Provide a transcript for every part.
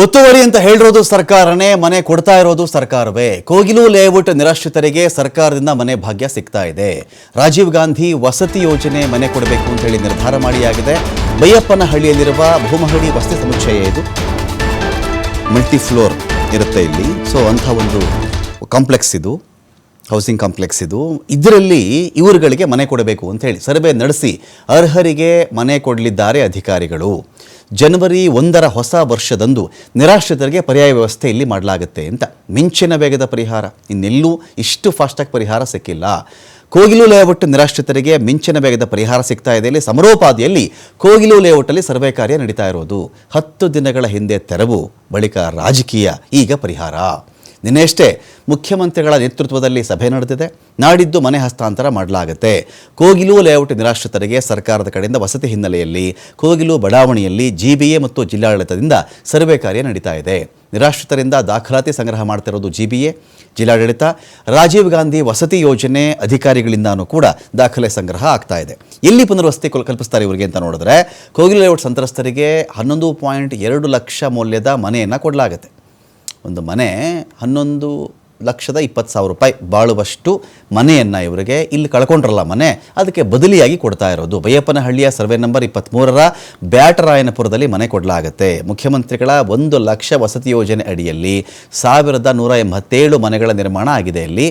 ಒತ್ತುವರಿ ಅಂತ ಹೇಳಿರೋದು ಸರ್ಕಾರನೇ, ಮನೆ ಕೊಡ್ತಾ ಇರೋದು ಸರ್ಕಾರವೇ. ಕೋಗಿಲು ಲೇಔಟ್ ನಿರಾಶ್ರಿತರಿಗೆ ಸರ್ಕಾರದಿಂದ ಮನೆ ಭಾಗ್ಯ ಸಿಗ್ತಾ ಇದೆ. ರಾಜೀವ್ ಗಾಂಧಿ ವಸತಿ ಯೋಜನೆ ಮನೆ ಕೊಡಬೇಕು ಅಂತ ಹೇಳಿ ನಿರ್ಧಾರ ಮಾಡಿಯಾಗಿದೆ. ಬೈಯಪ್ಪನಹಳ್ಳಿಯಲ್ಲಿರುವ ಬಹುಮಹಡಿ ವಸತಿ ಸಮುಚ್ಚಯ ಇದು. ಮಲ್ಟಿ ಫ್ಲೋರ್ ಇರುತ್ತೆ ಇಲ್ಲಿ. ಸೊ ಅಂಥ ಒಂದು ಕಾಂಪ್ಲೆಕ್ಸ್ ಇದು, ಹೌಸಿಂಗ್ ಕಾಂಪ್ಲೆಕ್ಸ್ ಇದು. ಇದರಲ್ಲಿ ಇವರುಗಳಿಗೆ ಮನೆ ಕೊಡಬೇಕು ಅಂತ ಹೇಳಿ ಸರ್ವೆ ನಡೆಸಿ ಅರ್ಹರಿಗೆ ಮನೆ ಕೊಡಲಿದ್ದಾರೆ ಅಧಿಕಾರಿಗಳು. ಜನವರಿ 1ರ ಹೊಸ ವರ್ಷದಂದು ನಿರಾಶ್ರಿತರಿಗೆ ಪರ್ಯಾಯ ವ್ಯವಸ್ಥೆ ಇಲ್ಲಿ ಮಾಡಲಾಗುತ್ತೆ ಅಂತ. ಮಿಂಚಿನ ವೇಗದ ಪರಿಹಾರ, ಇನ್ನೆಲ್ಲೂ ಇಷ್ಟು ಫಾಸ್ಟಾಗಿ ಪರಿಹಾರ ಸಿಕ್ಕಿಲ್ಲ. ಕೋಗಿಲು ಲೇಔಟ್ ನಿರಾಶ್ರಿತರಿಗೆ ಮಿಂಚಿನ ವೇಗದ ಪರಿಹಾರ ಸಿಗ್ತಾ ಇದೆ. ಇಲ್ಲಿ ಸಮರೋಪಾದಿಯಲ್ಲಿ ಕೋಗಿಲು ಲೇಔಟಲ್ಲಿ ಸರ್ವೆ ಕಾರ್ಯ ನಡೀತಾ ಇರೋದು. 10 ದಿನಗಳ ಹಿಂದೆ ತೆರವು, ಬಳಿಕ ರಾಜಕೀಯ, ಈಗ ಪರಿಹಾರ. ನಿನ್ನೆಯಷ್ಟೇ ಮುಖ್ಯಮಂತ್ರಿಗಳ ನೇತೃತ್ವದಲ್ಲಿ ಸಭೆ ನಡೆದಿದೆ. ನಾಡಿದ್ದು ಮನೆ ಹಸ್ತಾಂತರ ಮಾಡಲಾಗುತ್ತೆ. ಕೋಗಿಲು ಲೇಔಟ್ ನಿರಾಶ್ರಿತರಿಗೆ ಸರ್ಕಾರದ ಕಡೆಯಿಂದ ವಸತಿ ಹಿನ್ನೆಲೆಯಲ್ಲಿ ಕೋಗಿಲು ಬಡಾವಣೆಯಲ್ಲಿ ಜಿಬಿಎ ಮತ್ತು ಜಿಲ್ಲಾಡಳಿತದಿಂದ ಸರ್ವೆ ಕಾರ್ಯ ನಡೀತಾ ಇದೆ. ನಿರಾಶ್ರಿತರಿಂದ ದಾಖಲಾತಿ ಸಂಗ್ರಹ ಮಾಡ್ತಿರೋದು ಜಿಬಿಎ, ಜಿಲ್ಲಾಡಳಿತ. ರಾಜೀವ್ ಗಾಂಧಿ ವಸತಿ ಯೋಜನೆ ಅಧಿಕಾರಿಗಳಿಂದಾನೂ ಕೂಡ ದಾಖಲೆ ಸಂಗ್ರಹ ಆಗ್ತಾ ಇದೆ. ಎಲ್ಲಿ ಪುನರ್ವಸತಿ ಕಲ್ಪಿಸ್ತಾರೆ ಇವರಿಗೆ ಅಂತ ನೋಡಿದ್ರೆ, ಕೋಗಿಲು ಲೇಔಟ್ ಸಂತ್ರಸ್ತರಿಗೆ 11.2 ಲಕ್ಷ ಮೌಲ್ಯದ ಮನೆಯನ್ನು ಕೊಡಲಾಗುತ್ತೆ. ಒಂದು ಮನೆ 11,20,000 ರೂಪಾಯಿ ಬಾಳುವಷ್ಟು ಮನೆಯನ್ನು ಇವರಿಗೆ ಇಲ್ಲಿ ಕಳ್ಕೊಂಡ್ರಲ್ಲ ಮನೆ, ಅದಕ್ಕೆ ಬದಲಿಯಾಗಿ ಕೊಡ್ತಾ ಇರೋದು. ಬೈಯಪ್ಪನಹಳ್ಳಿಯ ಸರ್ವೆ ನಂಬರ್ 23ರ ಬ್ಯಾಟರಾಯನಪುರದಲ್ಲಿ ಮನೆ ಕೊಡಲಾಗುತ್ತೆ. ಮುಖ್ಯಮಂತ್ರಿಗಳ 1 ಲಕ್ಷ ವಸತಿ ಯೋಜನೆ ಅಡಿಯಲ್ಲಿ 1187 ಮನೆಗಳ ನಿರ್ಮಾಣ ಆಗಿದೆ. ಇಲ್ಲಿ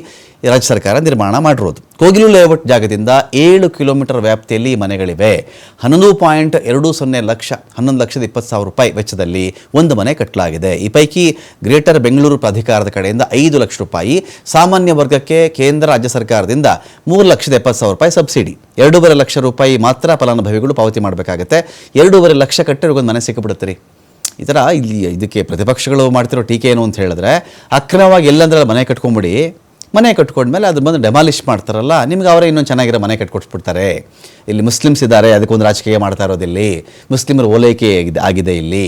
ರಾಜ್ಯ ಸರ್ಕಾರ ನಿರ್ಮಾಣ ಮಾಡಿರೋದು. ಕೋಗಿಲು ಲೇಔಟ್ ಜಾಗದಿಂದ 7 ಕಿಲೋಮೀಟರ್ ವ್ಯಾಪ್ತಿಯಲ್ಲಿ ಮನೆಗಳಿವೆ. 11.20 ಲಕ್ಷ, 11,20,000 ರೂಪಾಯಿ ವೆಚ್ಚದಲ್ಲಿ ಒಂದು ಮನೆ ಕಟ್ಟಲಾಗಿದೆ. ಈ ಪೈಕಿ ಗ್ರೇಟರ್ ಬೆಂಗಳೂರು ಪ್ರಾಧಿಕಾರದ ಕಡೆಯಿಂದ 5 ಲಕ್ಷ ರೂಪಾಯಿ, ಸಾಮಾನ್ಯ ವರ್ಗಕ್ಕೆ ಕೇಂದ್ರ ರಾಜ್ಯ ಸರ್ಕಾರದಿಂದ 3,70,000 ರೂಪಾಯಿ ಸಬ್ಸಿಡಿ, 2.5 ಲಕ್ಷ ರೂಪಾಯಿ ಮಾತ್ರ ಫಲಾನುಭವಿಗಳು ಪಾವತಿ ಮಾಡಬೇಕಾಗತ್ತೆ. 2.5 ಲಕ್ಷ ಕಟ್ಟಿರೋಗೊಂದು ಮನೆ ಸಿಕ್ಕಿಬಿಡುತ್ತೆ ರೀ. ಈ ಥರ ಇಲ್ಲಿ ಇದಕ್ಕೆ ಪ್ರತಿಪಕ್ಷಗಳು ಮಾಡ್ತಿರೋ ಟೀಕೆ ಏನು ಅಂತ ಹೇಳಿದ್ರೆ, ಅಕ್ರಮವಾಗಿ ಎಲ್ಲಂದ್ರೆ ಮನೆ ಕಟ್ಕೊಂಬಿಡಿ, ಮನೆ ಕಟ್ಕೊಂಡ್ಮೇಲೆ ಅದ್ರ ಬಂದು ಡೆಮಾಲಿಷ್ ಮಾಡ್ತಾರಲ್ಲ, ನಿಮ್ಗೆ ಅವರೇ ಇನ್ನೊಂದು ಚೆನ್ನಾಗಿರೋ ಮನೆ ಕಟ್ಕೊಟ್ಬಿಡ್ತಾರೆ. ಇಲ್ಲಿ ಮುಸ್ಲಿಮ್ಸ್ ಇದ್ದಾರೆ, ಅದಕ್ಕೊಂದು ರಾಜಕೀಯ ಮಾಡ್ತಾ ಇರೋದಿಲ್ಲಿ. ಮುಸ್ಲಿಮರ ಓಲೈಕೆ ಆಗಿದೆ ಇಲ್ಲಿ.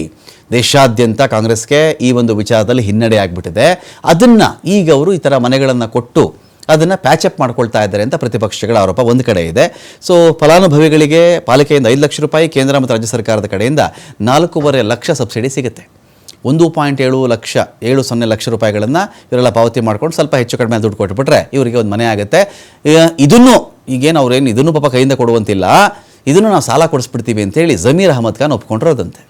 ದೇಶಾದ್ಯಂತ ಕಾಂಗ್ರೆಸ್ಗೆ ಈ ಒಂದು ವಿಚಾರದಲ್ಲಿ ಹಿನ್ನಡೆ ಆಗಿಬಿಟ್ಟಿದೆ. ಅದನ್ನು ಈಗ ಅವರು ಈ ಥರ ಮನೆಗಳನ್ನು ಕೊಟ್ಟು ಅದನ್ನು ಪ್ಯಾಚಪ್ ಮಾಡ್ಕೊಳ್ತಾ ಇದ್ದಾರೆ ಅಂತ ಪ್ರತಿಪಕ್ಷಗಳ ಆರೋಪ ಒಂದು ಕಡೆ ಇದೆ. ಸೊ ಫಲಾನುಭವಿಗಳಿಗೆ ಪಾಲಿಕೆಯಿಂದ 5 ಲಕ್ಷ ರೂಪಾಯಿ, ಕೇಂದ್ರ ಮತ್ತು ರಾಜ್ಯ ಸರ್ಕಾರದ ಕಡೆಯಿಂದ 4.5 ಲಕ್ಷ ಸಬ್ಸಿಡಿ ಸಿಗುತ್ತೆ. 1.70 ಲಕ್ಷ ರೂಪಾಯಿಗಳನ್ನು ಇವರೆಲ್ಲ ಪಾವತಿ ಮಾಡ್ಕೊಂಡು ಸ್ವಲ್ಪ ಹೆಚ್ಚು ಕಡಿಮೆ ದುಡ್ಡು ಕೊಟ್ಬಿಟ್ರೆ ಇವರಿಗೆ ಒಂದು ಮನೆ ಆಗುತ್ತೆ. ಇದನ್ನು ಈಗೇನು ಅವ್ರೇನು ಇದನ್ನು ಪಾಪ ಕೈಯಿಂದ ಕೊಡುವಂತಿಲ್ಲ, ಇದನ್ನು ನಾವು ಸಾಲ ಕೊಡಿಸ್ಬಿಡ್ತೀವಿ ಅಂತೇಳಿ ಜಮೀರ್ ಅಹಮದ್ ಖಾನ್ ಒಪ್ಕೊಂಡಿರೋದಂತೆ.